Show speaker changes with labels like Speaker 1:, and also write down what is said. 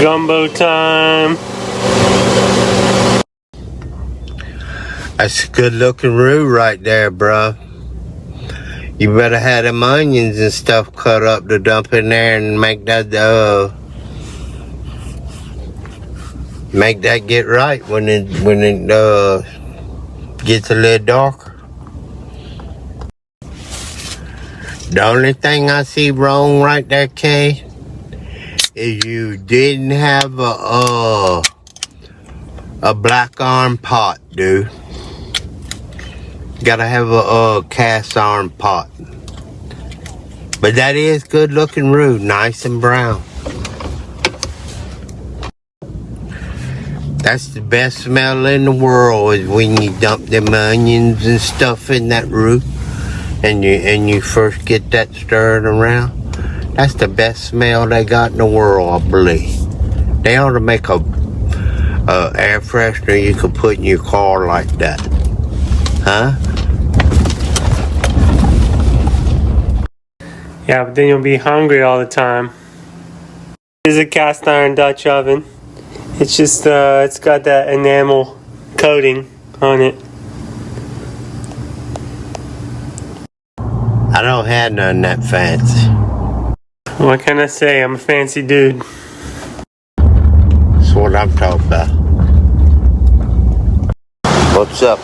Speaker 1: Gumbo time.
Speaker 2: That's a good looking roux right there, bruh. You better have them onions and stuff cut up to dump in there and make that get right when it gets a little darker. The only thing I see wrong right there, Cade, is you didn't have a black iron pot, dude. Gotta have a cast iron pot. But that is good looking roux, nice and brown. That's the best smell in the world, is when you dump them onions and stuff in that roux and you first get that stirred around. That's the best smell they got in the world, I believe. They ought to make a air freshener you could put in your car like that. Huh?
Speaker 1: Yeah, but then you'll be hungry all the time. This is a cast iron Dutch oven. It's just, it's got that enamel coating on it.
Speaker 2: I don't have none that fancy.
Speaker 1: What can I say? I'm a fancy dude.
Speaker 2: That's what I'm talking about. What's up,